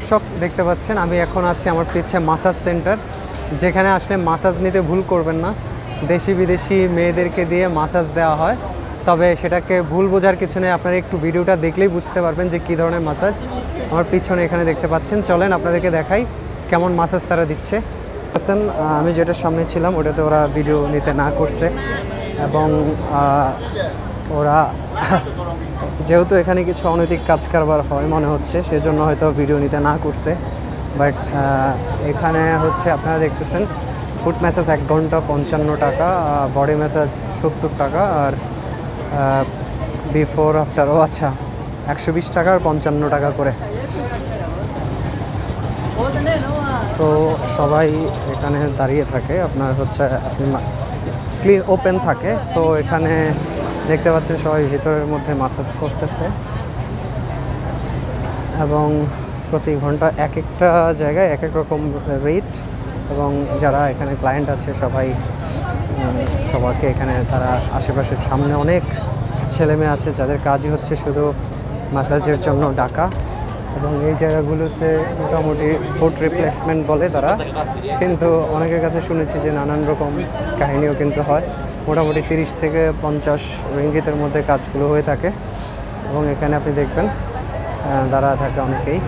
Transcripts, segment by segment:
দর্শক দেখতে পাচ্ছেন আমি এখন আছি আমার পিছে মাসাজ সেন্টার, যেখানে আসলে মাসাজ নিতে ভুল করবেন না। দেশি বিদেশি মেয়েদেরকে দিয়ে মাসাজ দেওয়া হয়, তবে সেটাকে ভুল বোঝার কিছু নেই। আপনারা একটু ভিডিওটা দেখলেই বুঝতে পারবেন যে কী ধরনের মাসাজ আমার পিছনে এখানে দেখতে পাচ্ছেন। চলেন আপনাদেরকে দেখাই কেমন মাসাজ তারা দিচ্ছে। আমি যেটা সামনে ছিলাম ওটাতে ওরা ভিডিও নিতে না করছে, এবং ওরা যেহেতু এখানে কিছু অনৈতিক কাজ কারবার হয় মনে হচ্ছে, সেজন্য হয়তো ভিডিও নিতে না করছে। বাট এখানে হচ্ছে আপনারা দেখতেছেন ফুট ম্যাসাজ 1 ঘন্টা 55 টাকা, বডি ম্যাসাজ 70 টাকা, আর বিফোর আফটার আচ্ছা 120 টাকা আর 55 টাকা করে। সো সবাই এখানে দাঁড়িয়ে থাকে, আপনার হচ্ছে ক্লিন ওপেন থাকে। সো এখানে দেখতে পাচ্ছেন সবাই ভিতরের মধ্যে মাসাজ করতেছে, এবং প্রতি ঘন্টা এক একটা জায়গায় এক এক রকম রেট। এবং যারা এখানে ক্লায়েন্ট আছে সবাইকে এখানে তারা আশেপাশের সামনে অনেক ছেলেমেয়ে আছে যাদের কাজই হচ্ছে শুধু ম্যাসাজের জন্য ডাকা। এবং এই জায়গাগুলোতে মোটামুটি ফুট রিপ্লেসমেন্ট বলে তারা, কিন্তু অনেকের কাছে শুনেছি যে নানান রকম কাহিনীও কিন্তু হয়। মোটামুটি 30 থেকে 50 রিঙ্গিতের মধ্যে কাজগুলো হয়ে থাকে, এবং এখানে আপনি দেখবেন দাঁড়া থাকে অনেকেই।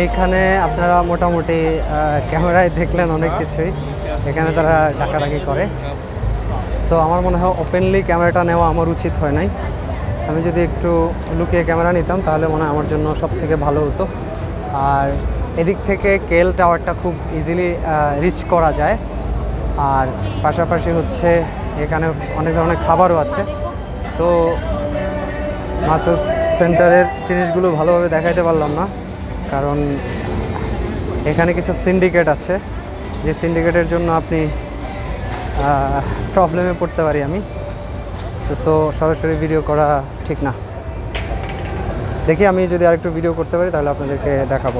এইখানে আপনারা মোটামুটি ক্যামেরায় দেখলেন অনেক কিছুই, এখানে তারা ডাকাডাকি করে। সো আমার মনে হয় ওপেনলি ক্যামেরাটা নেওয়া আমার উচিত হয় নাই। আমি যদি একটু লুকিয়ে ক্যামেরা নিতাম তাহলে মনে হয় আমার জন্য সব থেকে ভালো হতো। আর এদিক থেকে কেএল টাওয়ারটা খুব ইজিলি রিচ করা যায়। আর পাশাপাশি হচ্ছে এখানে অনেক ধরনের খাবারও আছে। সো মাসাজ সেন্টারের জিনিসগুলো ভালোভাবে দেখাইতে পারলাম না, কারণ এখানে কিছু সিন্ডিকেট আছে, যে সিন্ডিকেটের জন্য আপনি প্রবলেমে পড়তে পারি আমি। সো সরাসরি ভিডিও করা ঠিক না। দেখি আমি যদি আরেকটু ভিডিও করতে পারি তাহলে আপনাদেরকে দেখাবো।